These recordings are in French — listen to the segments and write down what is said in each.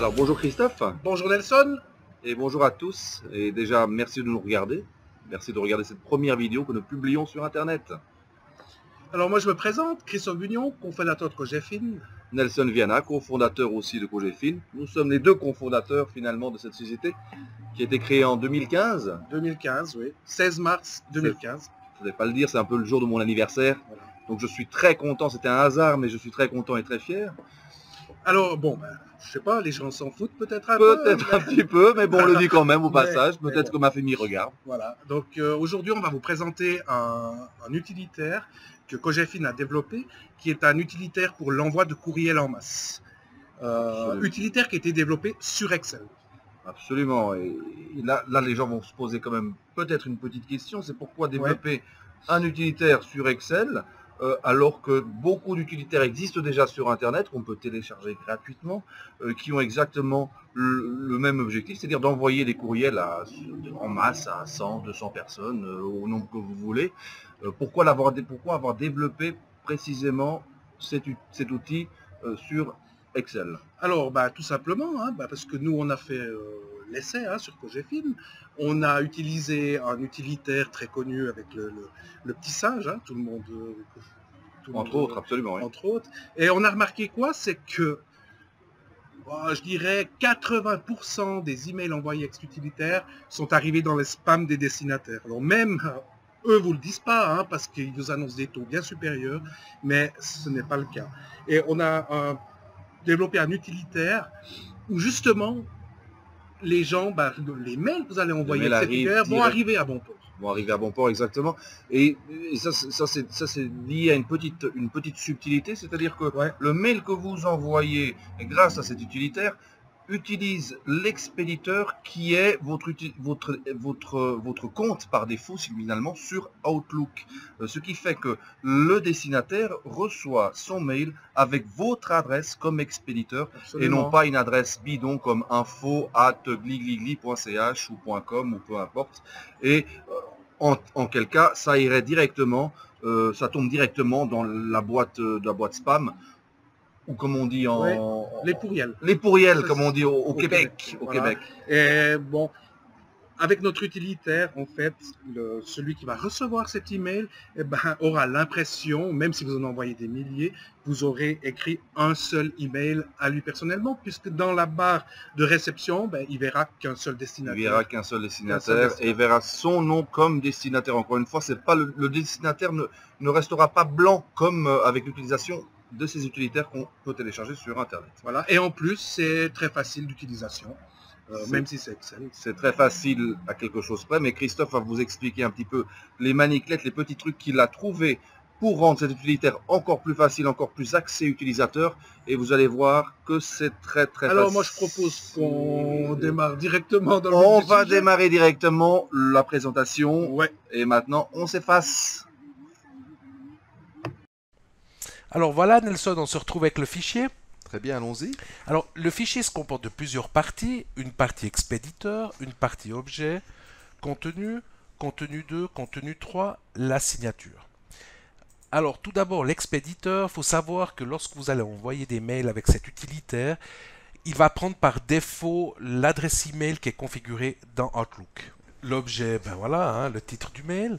Alors bonjour Christophe. Bonjour Nelson. Et bonjour à tous. Et déjà merci de nous regarder. Merci de regarder cette première vidéo que nous publions sur Internet. Alors moi je me présente, Christophe Bugnon, cofondateur de Cogefin. Nelson Viana, cofondateur aussi de Cogefin. Nous sommes les deux cofondateurs finalement de cette société qui a été créée en 2015. 2015, oui. 16 mars 2015. Je ne vais pas le dire, c'est un peu le jour de mon anniversaire. Voilà. Donc je suis très content, c'était un hasard, mais je suis très content et très fier. Alors bon, je sais pas, les gens s'en foutent peut-être un peu. Peut-être un petit peu, mais bon, on le dit quand même au passage. Peut-être que ma famille regarde. Voilà, donc aujourd'hui on va vous présenter un utilitaire que Cogefin a développé, qui est un utilitaire pour l'envoi de courriel en masse. Utilitaire qui a été développé sur Excel. Absolument. Et là, les gens vont se poser quand même peut-être une petite question, c'est pourquoi développer un utilitaire sur Excel alors que beaucoup d'utilitaires existent déjà sur Internet, qu'on peut télécharger gratuitement, qui ont exactement le même objectif, c'est-à-dire d'envoyer des courriels en masse à 100, 200 personnes, au nombre que vous voulez. Pourquoi avoir développé précisément cet outil sur Excel? Alors, tout simplement, parce que nous, on a fait l'essai sur Cogefin. On a utilisé un utilitaire très connu avec le petit singe, tout le monde... entre autres, absolument. Oui. Entre autres. Et on a remarqué quoi? C'est que, je dirais, 80% des emails envoyés avec cet utilitaire sont arrivés dans les spams des destinataires. Alors même... eux vous le disent pas, parce qu'ils vous annoncent des taux bien supérieurs, mais ce n'est pas le cas. Et on a développé un utilitaire où justement les gens, les mails que vous allez envoyer avec cet utilitaire vont arriver à bon port. Vont arriver à bon port, exactement. Et ça c'est lié à une petite subtilité, c'est-à-dire que le mail que vous envoyez grâce à cet utilitaire utilise l'expéditeur qui est votre compte par défaut finalement sur Outlook. Ce qui fait que le destinataire reçoit son mail avec votre adresse comme expéditeur. Absolument. Et non pas une adresse bidon comme info@gligligli.ch ou .com ou peu importe. Et en quel cas ça irait directement, ça tombe directement dans la boîte spam. Ou comme on dit les pourriels. Les pourriels, comme on dit au Québec. Au Québec. Et bon, avec notre utilitaire, en fait, celui qui va recevoir cet email aura l'impression, même si vous en envoyez des milliers, vous aurez écrit un seul email à lui personnellement, puisque dans la barre de réception, il verra qu'un seul destinataire. Il verra qu'un seul destinataire et il verra son nom comme destinataire. Encore une fois, c'est pas le destinataire ne restera pas blanc comme avec l'utilisation de ces utilitaires qu'on peut télécharger sur Internet. Voilà. Et en plus, c'est très facile d'utilisation, même si c'est Excel. C'est très facile à quelque chose près, mais Christophe va vous expliquer un petit peu les maniclettes, les petits trucs qu'il a trouvés pour rendre cet utilitaire encore plus facile, encore plus axé utilisateur, et vous allez voir que c'est très facile. Alors moi je propose qu'on démarre directement dans le On va démarrer directement la présentation, et maintenant on s'efface. Alors voilà Nelson, on se retrouve avec le fichier. Très bien, allons-y. Alors le fichier se compose de plusieurs parties. Une partie expéditeur, une partie objet, contenu, contenu 2, contenu 3, la signature. Alors tout d'abord l'expéditeur, il faut savoir que lorsque vous allez envoyer des mails avec cet utilitaire, il va prendre par défaut l'adresse email qui est configurée dans Outlook. L'objet, voilà, le titre du mail.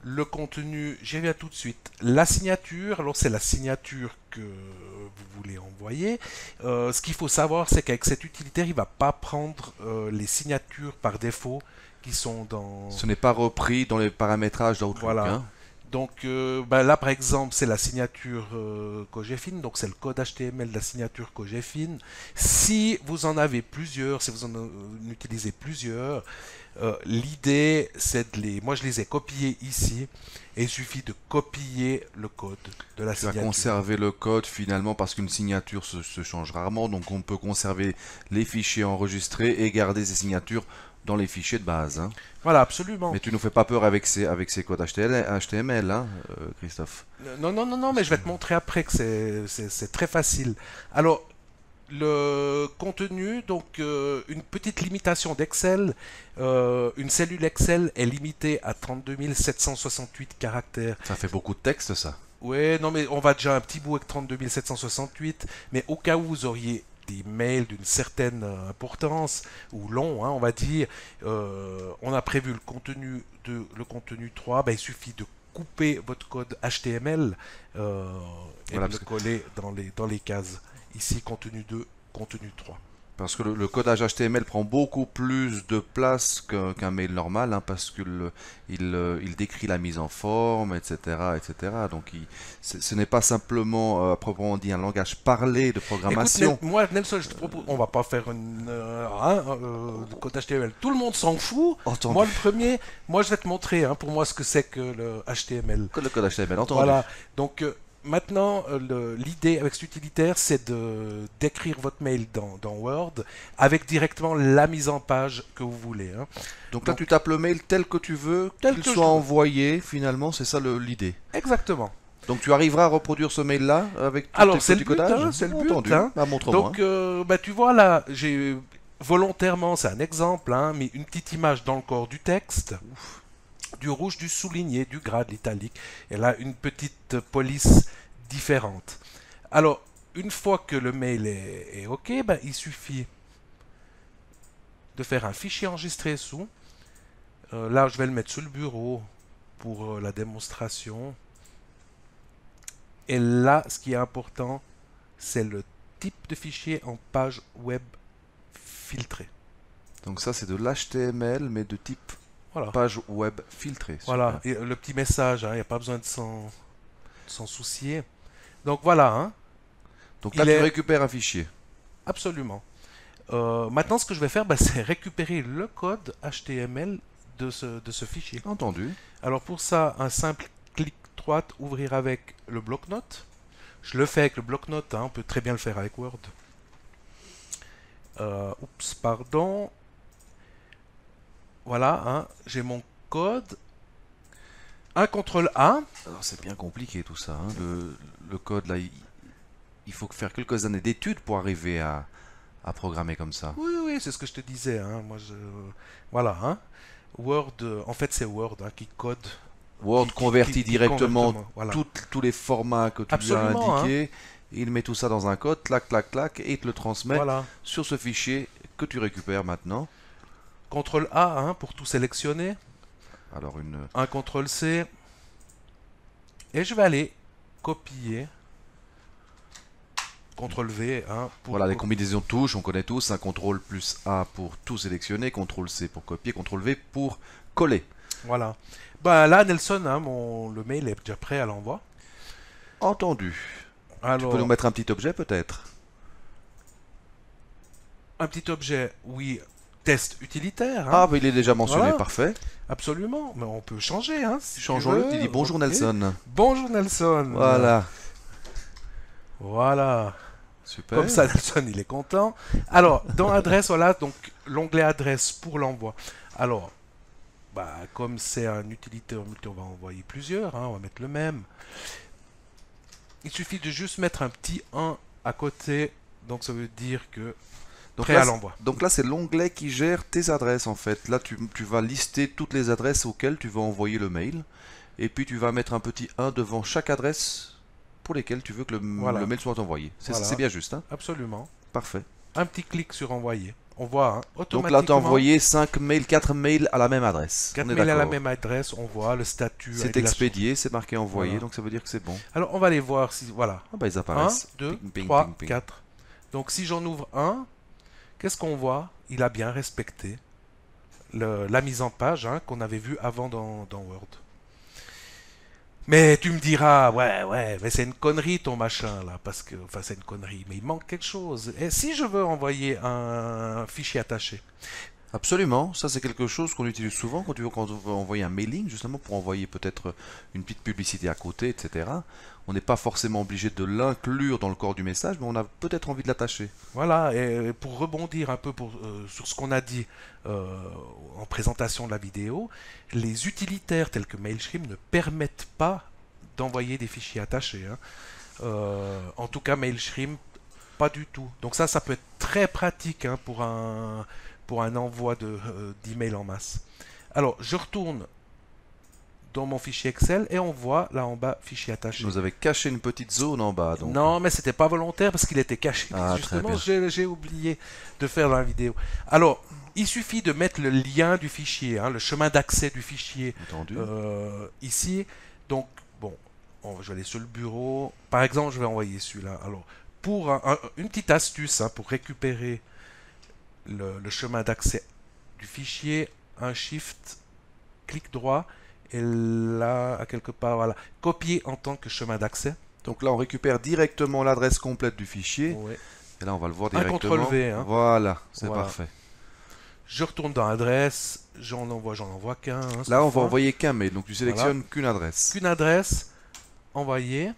Le contenu, j'y viens tout de suite. La signature, alors c'est la signature que vous voulez envoyer. Ce qu'il faut savoir, c'est qu'avec cet utilitaire, il ne va pas prendre les signatures par défaut qui sont dans... Ce n'est pas repris dans les paramétrages d'Outlook. Voilà. Donc là, par exemple, c'est la signature Cogefin, donc c'est le code HTML de la signature Cogefin. Si vous en avez plusieurs, si vous en utilisez plusieurs, l'idée, c'est moi je les ai copiés ici, et il suffit de copier le code de la signature. Tu vas conserver le code finalement parce qu'une signature se change rarement, donc on peut conserver les fichiers enregistrés et garder ces signatures dans les fichiers de base. Voilà, absolument. Mais tu nous fais pas peur avec ces codes HTML, Christophe. Non, mais je vais te montrer après que c'est très facile. Alors, le contenu, donc une petite limitation d'Excel. Une cellule Excel est limitée à 32 768 caractères. Ça fait beaucoup de texte, ça. Oui, non, mais on va déjà un petit bout avec 32 768. Mais au cas où vous auriez des mails d'une certaine importance, ou long, hein, on va dire, on a prévu le contenu 3, ben, il suffit de couper votre code HTML et Voilà, de le coller dans les cases. Ici, contenu 2, contenu 3. Parce que le codage HTML prend beaucoup plus de place qu'un mail normal, hein, parce qu'il il décrit la mise en forme, etc., etc. Donc ce n'est pas simplement, à proprement dit, un langage parlé de programmation. Écoute, moi, Nelson, je te propose, on va pas faire le code HTML. Tout le monde s'en fout. Entendu. Moi, le premier, moi, je vais te montrer, hein, pour moi, ce que c'est que le HTML. Le code HTML, entendu. Voilà. Donc, maintenant, l'idée avec cet utilitaire, c'est d'écrire votre mail dans Word avec directement la mise en page que vous voulez. Hein. Donc là, tu tapes le mail tel que tu veux, qu'il soit envoyé, finalement, c'est ça l'idée. Exactement. Donc tu arriveras à reproduire ce mail-là avec tout Alors, tes c'est petits le but, codages. hein, c'est le but. Entendu. Hein. Bah, montre-moi. Donc, bah, tu vois là, j'ai volontairement, c'est un exemple, hein, mis une petite image dans le corps du texte. Du rouge, du souligné, du gras, de l'italique. Et là, une petite police différente. Alors, une fois que le mail est OK, ben, il suffit de faire un fichier enregistré sous. Là, je vais le mettre sur le bureau pour la démonstration. Et là, ce qui est important, c'est le type de fichier en page web filtrée. Donc ça, c'est de l'HTML, mais de type Voilà. page web filtrée. Voilà, et le petit message, il n'y a pas besoin de s'en soucier. Donc voilà, hein. Donc là, tu récupères un fichier. Absolument. Maintenant, ce que je vais faire, bah, c'est récupérer le code HTML de ce fichier. Entendu. Alors pour ça, un simple clic droit, ouvrir avec le bloc-notes. Je le fais avec le bloc-notes, hein, on peut très bien le faire avec Word. Oups, pardon. Voilà, hein, j'ai mon code. Un CTRL A. Alors c'est bien compliqué tout ça. Hein. Le code là, il faut faire quelques années d'études pour arriver à programmer comme ça. Oui, oui, c'est ce que je te disais. Hein. Moi, voilà. Hein. Word, en fait, c'est Word hein, qui code. Word convertit directement voilà. tous les formats que tu lui as indiqués. Hein. Il met tout ça dans un code, clac, clac, clac, et il te le transmet sur ce fichier que tu récupères maintenant. CTRL A hein, pour tout sélectionner. Alors un CTRL C. Et je vais aller copier. CTRL V. Hein, pour voilà, les combinaisons de touches, on connaît tous. Un CTRL plus A pour tout sélectionner, CTRL C pour copier, CTRL V pour coller. Voilà. Ben là, Nelson, hein, le mail est déjà prêt à l'envoi. Entendu. Alors, tu peux nous mettre un petit objet peut-être? Un petit objet, oui. Test utilitaire. Hein. Ah, mais il est déjà mentionné, voilà. Parfait. Absolument, mais on peut changer. Hein, si changeons-le, tu dis bonjour okay. Nelson. Bonjour Nelson. Voilà. Voilà. Super. Comme ça, Nelson, il est content. Alors, dans adresse, voilà, donc l'onglet adresse pour l'envoi. Alors, bah, comme c'est un utilitaire, on va envoyer plusieurs, hein, on va mettre le même. Il suffit de juste mettre un petit 1 à côté, donc ça veut dire que prêt à l'envoi. Donc là, c'est l'onglet qui gère tes adresses en fait. Là, tu vas lister toutes les adresses auxquelles tu vas envoyer le mail. Et puis, tu vas mettre un petit 1 devant chaque adresse pour lesquelles tu veux que le mail soit envoyé. C'est bien juste. Hein? Absolument. Parfait. Un petit clic sur envoyer. On voit hein, automatiquement. Donc là, tu as envoyé 4 mails à la même adresse. 4 mails à la même adresse, on voit le statut. C'est expédié, c'est marqué envoyé, donc ça veut dire que c'est bon. Alors, on va aller voir si. Voilà. Ah bah, ils apparaissent. 1, 2, ping, ping, 3, ping, ping. 4. Donc, si j'en ouvre un, qu'est-ce qu'on voit? Il a bien respecté la mise en page hein, qu'on avait vue avant dans Word. Mais tu me diras, ouais, mais c'est une connerie ton machin là, parce que, enfin c'est une connerie, mais il manque quelque chose. Et si je veux envoyer un fichier attaché? Absolument, ça c'est quelque chose qu'on utilise souvent quand on veut envoyer un mailing, justement pour envoyer peut-être une petite publicité à côté, etc. On n'est pas forcément obligé de l'inclure dans le corps du message, mais on a peut-être envie de l'attacher. Voilà, et pour rebondir un peu sur ce qu'on a dit en présentation de la vidéo, les utilitaires tels que Mailchimp ne permettent pas d'envoyer des fichiers attachés. Hein. En tout cas, Mailchimp, pas du tout. Donc ça peut être très pratique hein, pour un envoi d'email en masse. Alors, je retourne dans mon fichier Excel et on voit là en bas fichier attaché. Vous avez caché une petite zone en bas. Donc. Non, mais c'était pas volontaire parce qu'il était caché. Ah, Justement, j'ai oublié de faire dans la vidéo. Alors, il suffit de mettre le lien du fichier, hein, le chemin d'accès du fichier ici. Donc, bon, je vais aller sur le bureau. Par exemple, je vais envoyer celui-là. Alors, pour une petite astuce hein, pour récupérer le chemin d'accès du fichier, un Shift, clic droit, et là, à quelque part, voilà, copier en tant que chemin d'accès. Donc là, on récupère directement l'adresse complète du fichier. Ouais. Et là, on va le voir Un directement. CTRL-V. Hein. Voilà, c'est Voilà. parfait. Je retourne dans l'adresse, j'en envoie qu'un. Hein, Là, on va envoyer qu'un mail, donc tu sélectionnes voilà. qu'une adresse. Qu'une adresse, envoyer.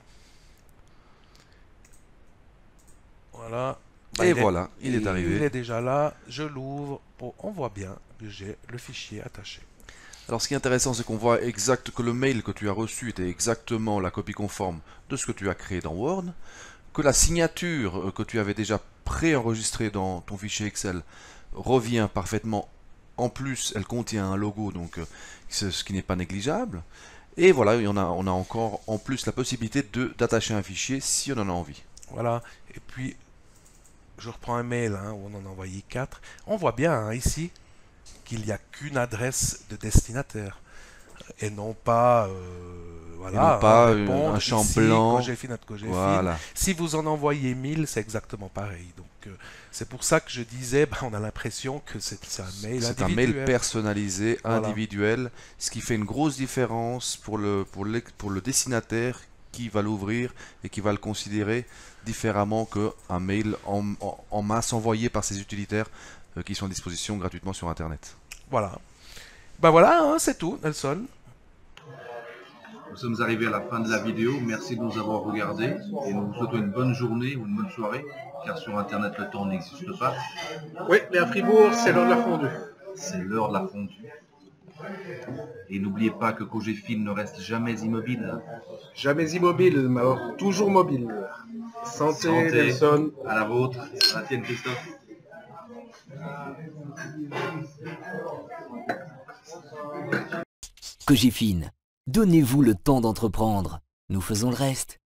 Voilà. Et voilà, il est arrivé. Il est déjà là, je l'ouvre. Bon, on voit bien que j'ai le fichier attaché. Alors ce qui est intéressant, c'est qu'on voit que le mail que tu as reçu était exactement la copie conforme de ce que tu as créé dans Word, que la signature que tu avais déjà préenregistrée dans ton fichier Excel revient parfaitement. En plus, elle contient un logo, donc ce qui n'est pas négligeable. Et voilà, on a encore en plus la possibilité d'attacher un fichier si on en a envie. Voilà, et puis je reprends un mail hein, où on en a envoyé 4. On voit bien hein, ici qu'il n'y a qu'une adresse de destinataire et non pas, voilà, un champ blanc. Cogefin, voilà. Si vous en envoyez 1000, c'est exactement pareil. Donc c'est pour ça que je disais, on a l'impression que c'est un mail individuel. C'est un mail personnalisé, voilà. individuel, ce qui fait une grosse différence pour le destinataire qui va l'ouvrir et qui va le considérer différemment qu'un mail en masse envoyé par ses utilitaires qui sont à disposition gratuitement sur Internet. Voilà. Ben voilà, hein, c'est tout, Nelson. Nous sommes arrivés à la fin de la vidéo. Merci de nous avoir regardés et nous vous souhaitons une bonne journée ou une bonne soirée, car sur Internet le temps n'existe pas. Oui, mais à Fribourg, c'est l'heure de la fondue. C'est l'heure de la fondue. Et n'oubliez pas que Cogefin ne reste jamais immobile. Jamais immobile, mais alors toujours mobile. Santé, Nelson. À la vôtre, à la tienne, Christophe. Cogefin, donnez-vous le temps d'entreprendre. Nous faisons le reste.